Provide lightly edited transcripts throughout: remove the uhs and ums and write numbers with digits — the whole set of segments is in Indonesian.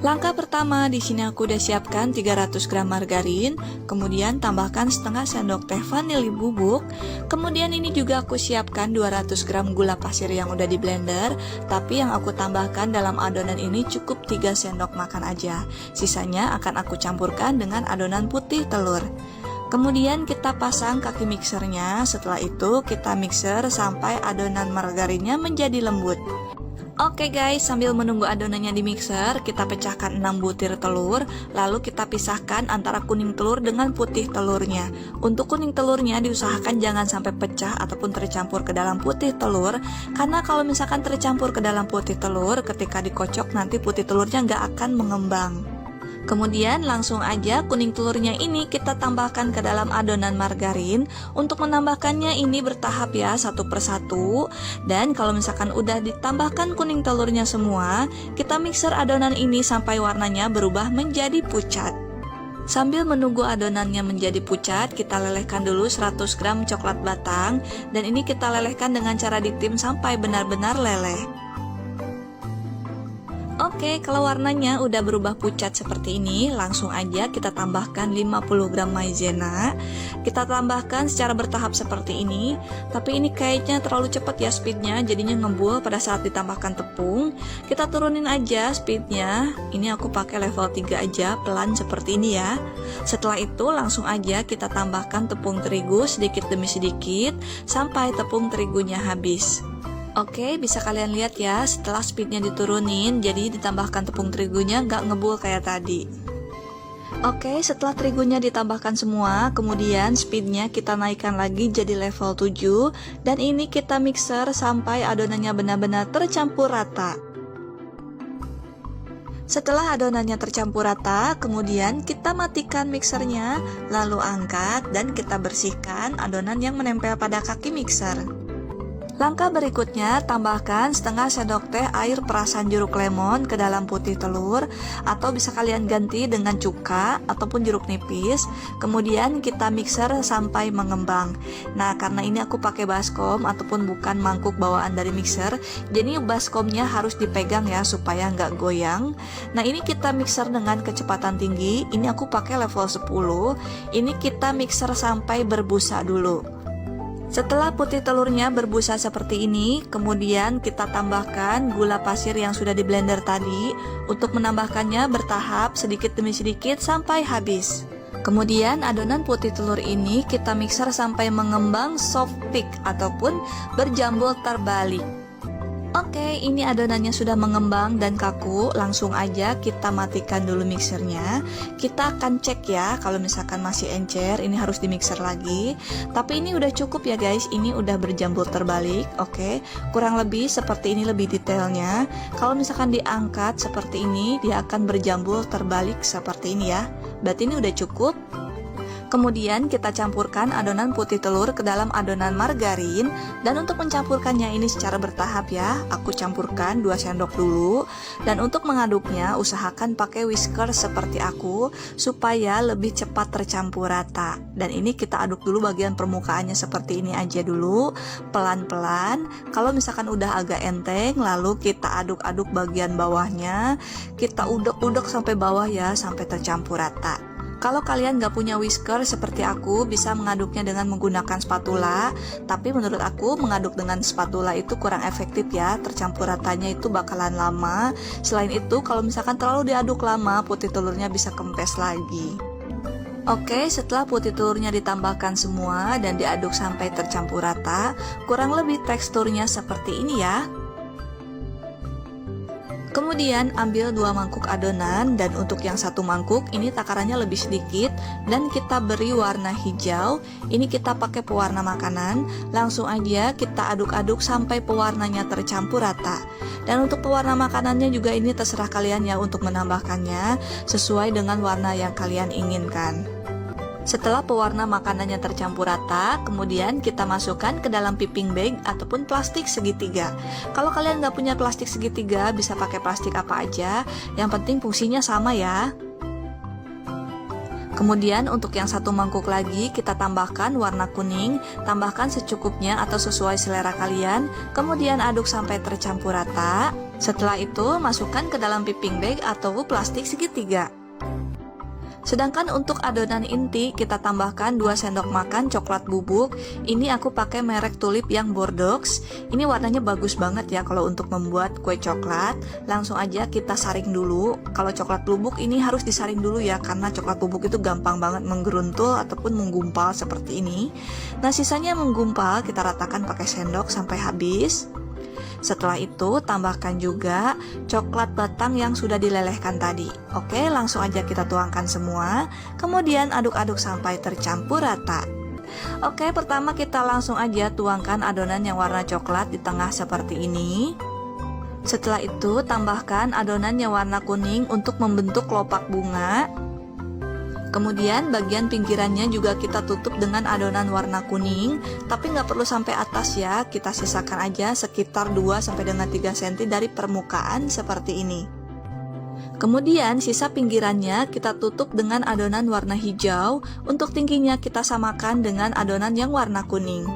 Langkah pertama, di sini aku udah siapkan 300 gram margarin, kemudian tambahkan setengah sendok teh vanili bubuk, kemudian ini juga aku siapkan 200 gram gula pasir yang udah di blender, tapi yang aku tambahkan dalam adonan ini cukup 3 sendok makan aja. Sisanya akan aku campurkan dengan adonan putih telur. Kemudian kita pasang kaki mixernya, setelah itu kita mixer sampai adonan margarinnya menjadi lembut. Oke guys, sambil menunggu adonannya di mixer, kita pecahkan 6 butir telur, lalu kita pisahkan antara kuning telur dengan putih telurnya. Untuk kuning telurnya diusahakan jangan sampai pecah ataupun tercampur ke dalam putih telur, karena kalau misalkan tercampur ke dalam putih telur, ketika dikocok nanti putih telurnya nggak akan mengembang. Kemudian langsung aja kuning telurnya ini kita tambahkan ke dalam adonan margarin. Untuk menambahkannya ini bertahap ya, satu persatu. Dan kalau misalkan udah ditambahkan kuning telurnya semua, kita mixer adonan ini sampai warnanya berubah menjadi pucat. Sambil menunggu adonannya menjadi pucat, kita lelehkan dulu 100 gram coklat batang. Dan ini kita lelehkan dengan cara ditim sampai benar-benar leleh. Oke, kalau warnanya udah berubah pucat seperti ini, langsung aja kita tambahkan 50 gram maizena. Kita tambahkan secara bertahap seperti ini, tapi ini kayaknya terlalu cepat ya speednya, jadinya ngebul pada saat ditambahkan tepung. Kita turunin aja speednya, ini aku pakai level 3 aja, pelan seperti ini ya. Setelah itu langsung aja kita tambahkan tepung terigu sedikit demi sedikit, sampai tepung terigunya habis. Oke, bisa kalian lihat ya, setelah speednya diturunin, jadi ditambahkan tepung terigunya nggak ngebul kayak tadi. Oke, setelah terigunya ditambahkan semua, kemudian speednya kita naikkan lagi jadi level 7, dan ini kita mixer sampai adonannya benar-benar tercampur rata. Setelah adonannya tercampur rata, kemudian kita matikan mixernya, lalu angkat dan kita bersihkan adonan yang menempel pada kaki mixer. Langkah berikutnya, tambahkan setengah sendok teh air perasan jeruk lemon ke dalam putih telur, atau bisa kalian ganti dengan cuka ataupun jeruk nipis. Kemudian kita mixer sampai mengembang. Nah, karena ini aku pakai baskom ataupun bukan mangkuk bawaan dari mixer, jadi baskomnya harus dipegang ya supaya nggak goyang. Nah, ini kita mixer dengan kecepatan tinggi. Ini aku pakai level 10. Ini kita mixer sampai berbusa dulu. Setelah putih telurnya berbusa seperti ini, kemudian kita tambahkan gula pasir yang sudah di blender tadi. Untuk menambahkannya bertahap sedikit demi sedikit sampai habis. Kemudian adonan putih telur ini kita mixer sampai mengembang soft peak ataupun berjambul terbalik. Oke, ini adonannya sudah mengembang dan kaku, langsung aja kita matikan dulu mixernya. Kita akan cek ya, kalau misalkan masih encer, ini harus di mixer lagi. Tapi ini udah cukup ya guys, ini udah berjambul terbalik. Oke, kurang lebih seperti ini lebih detailnya. Kalau misalkan diangkat seperti ini, dia akan berjambul terbalik seperti ini ya. Berarti ini udah cukup. Kemudian kita campurkan adonan putih telur ke dalam adonan margarin. Dan untuk mencampurkannya ini secara bertahap ya, aku campurkan 2 sendok dulu. Dan untuk mengaduknya usahakan pakai whisker seperti aku, supaya lebih cepat tercampur rata. Dan ini kita aduk dulu bagian permukaannya seperti ini aja dulu, pelan-pelan. Kalau misalkan udah agak enteng, lalu kita aduk-aduk bagian bawahnya. Kita udek-udek sampai bawah ya, sampai tercampur rata. Kalau kalian gak punya whisker seperti aku, bisa mengaduknya dengan menggunakan spatula. Tapi menurut aku mengaduk dengan spatula itu kurang efektif ya, tercampur ratanya itu bakalan lama. Selain itu, kalau misalkan terlalu diaduk lama, putih telurnya bisa kempes lagi. Oke, setelah putih telurnya ditambahkan semua dan diaduk sampai tercampur rata, kurang lebih teksturnya seperti ini ya. Kemudian ambil 2 mangkuk adonan, dan untuk yang satu mangkuk ini takarannya lebih sedikit dan kita beri warna hijau. Ini kita pakai pewarna makanan. Langsung aja kita aduk-aduk sampai pewarnanya tercampur rata. Dan untuk pewarna makanannya juga ini terserah kalian ya untuk menambahkannya sesuai dengan warna yang kalian inginkan. Setelah pewarna makanannya tercampur rata, kemudian kita masukkan ke dalam piping bag ataupun plastik segitiga. Kalau kalian nggak punya plastik segitiga, bisa pakai plastik apa aja, yang penting fungsinya sama ya. Kemudian untuk yang satu mangkuk lagi kita tambahkan warna kuning, tambahkan secukupnya atau sesuai selera kalian, kemudian aduk sampai tercampur rata. Setelah itu, masukkan ke dalam piping bag atau plastik segitiga. Sedangkan untuk adonan inti, kita tambahkan 2 sendok makan coklat bubuk. Ini aku pakai merek Tulip yang Bordeaux. Ini warnanya bagus banget ya kalau untuk membuat kue coklat. Langsung aja kita saring dulu. Kalau coklat bubuk ini harus disaring dulu ya, karena coklat bubuk itu gampang banget menggeruntul ataupun menggumpal seperti ini. Nah, sisanya menggumpal kita ratakan pakai sendok sampai habis. Setelah itu, tambahkan juga coklat batang yang sudah dilelehkan tadi. Oke, langsung aja kita tuangkan semua. Kemudian aduk-aduk sampai tercampur rata. Oke, pertama kita langsung aja tuangkan adonan yang warna coklat di tengah seperti ini. Setelah itu, tambahkan adonan yang warna kuning untuk membentuk kelopak bunga. Kemudian bagian pinggirannya juga kita tutup dengan adonan warna kuning, tapi nggak perlu sampai atas ya, kita sisakan aja sekitar 2-3 cm dari permukaan seperti ini. Kemudian sisa pinggirannya kita tutup dengan adonan warna hijau, untuk tingginya kita samakan dengan adonan yang warna kuning.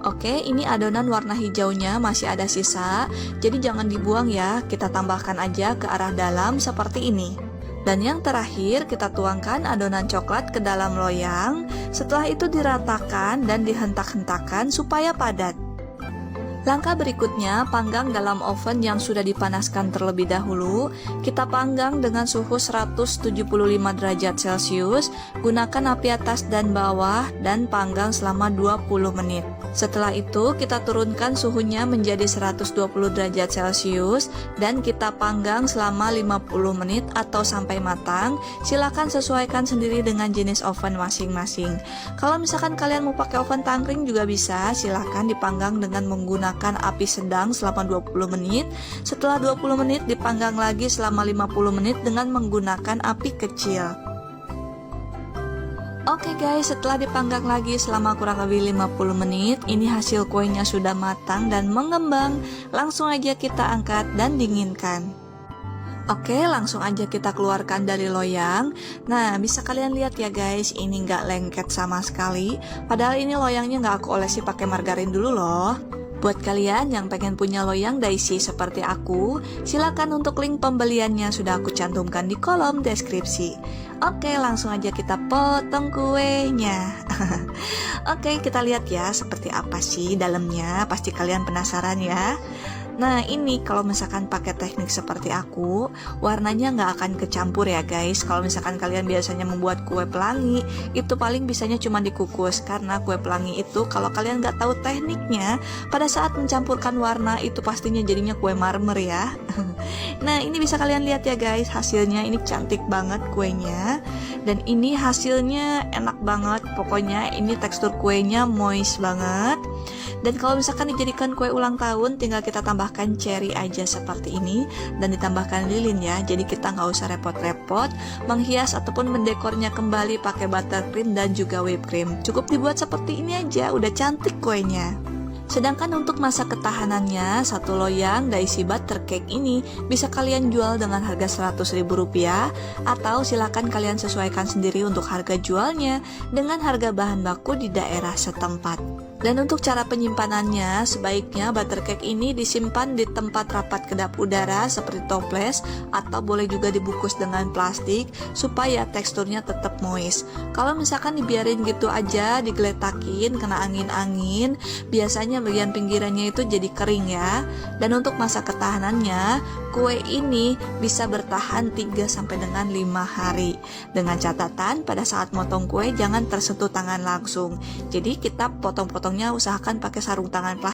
Oke, ini adonan warna hijaunya masih ada sisa, jadi jangan dibuang ya, kita tambahkan aja ke arah dalam seperti ini. Dan yang terakhir, kita tuangkan adonan coklat ke dalam loyang. Setelah itu diratakan dan dihentak-hentakan supaya padat. Langkah berikutnya, panggang dalam oven yang sudah dipanaskan terlebih dahulu. Kita panggang dengan suhu 175 derajat Celcius, gunakan api atas dan bawah, dan panggang selama 20 menit. Setelah itu, kita turunkan suhunya menjadi 120 derajat Celcius, dan kita panggang selama 50 menit atau sampai matang. Silahkan sesuaikan sendiri dengan jenis oven masing-masing. Kalau misalkan kalian mau pakai oven tangkring juga bisa, silahkan dipanggang dengan menggunakan api sedang selama 20 menit. Setelah 20 menit dipanggang lagi selama 50 menit dengan menggunakan api kecil. Oke guys, setelah dipanggang lagi selama kurang lebih 50 menit, ini hasil kuenya sudah matang dan mengembang. Langsung aja kita angkat dan dinginkan. Oke, langsung aja kita keluarkan dari loyang. Nah, bisa kalian lihat ya guys, ini nggak lengket sama sekali. Padahal ini loyangnya nggak aku olesi pakai margarin dulu loh. Buat kalian yang pengen punya loyang daisy seperti aku, silakan untuk link pembeliannya sudah aku cantumkan di kolom deskripsi. Oke, langsung aja kita potong kuenya. Oke, kita lihat ya seperti apa sih dalamnya. Pasti kalian penasaran ya. Nah, ini kalau misalkan pakai teknik seperti aku, warnanya nggak akan kecampur ya guys. Kalau misalkan kalian biasanya membuat kue pelangi, itu paling bisanya cuma dikukus. Karena kue pelangi itu kalau kalian nggak tahu tekniknya, pada saat mencampurkan warna itu pastinya jadinya kue marmer ya. Nah, ini bisa kalian lihat ya guys, hasilnya ini cantik banget kuenya. Dan ini hasilnya enak banget, pokoknya ini tekstur kuenya moist banget. Dan kalau misalkan dijadikan kue ulang tahun, tinggal kita tambahkan cherry aja seperti ini dan ditambahkan lilin ya. Jadi kita nggak usah repot-repot menghias ataupun mendekornya kembali pakai buttercream dan juga whipped cream. Cukup dibuat seperti ini aja, udah cantik kuenya. Sedangkan untuk masa ketahanannya, satu loyang daisy butter cake ini bisa kalian jual dengan harga Rp100.000 atau silakan kalian sesuaikan sendiri untuk harga jualnya dengan harga bahan baku di daerah setempat. Dan untuk cara penyimpanannya, sebaiknya butter cake ini disimpan di tempat rapat kedap udara seperti toples atau boleh juga dibungkus dengan plastik supaya teksturnya tetap moist. Kalau misalkan dibiarin gitu aja, digeletakin, kena angin-angin, biasanya bagian pinggirannya itu jadi kering ya. Dan untuk masa ketahanannya, kue ini bisa bertahan 3 sampai dengan 5 hari. Dengan catatan pada saat motong kue jangan tersentuh tangan langsung. Jadi kita potong-potongnya usahakan pakai sarung tangan plastik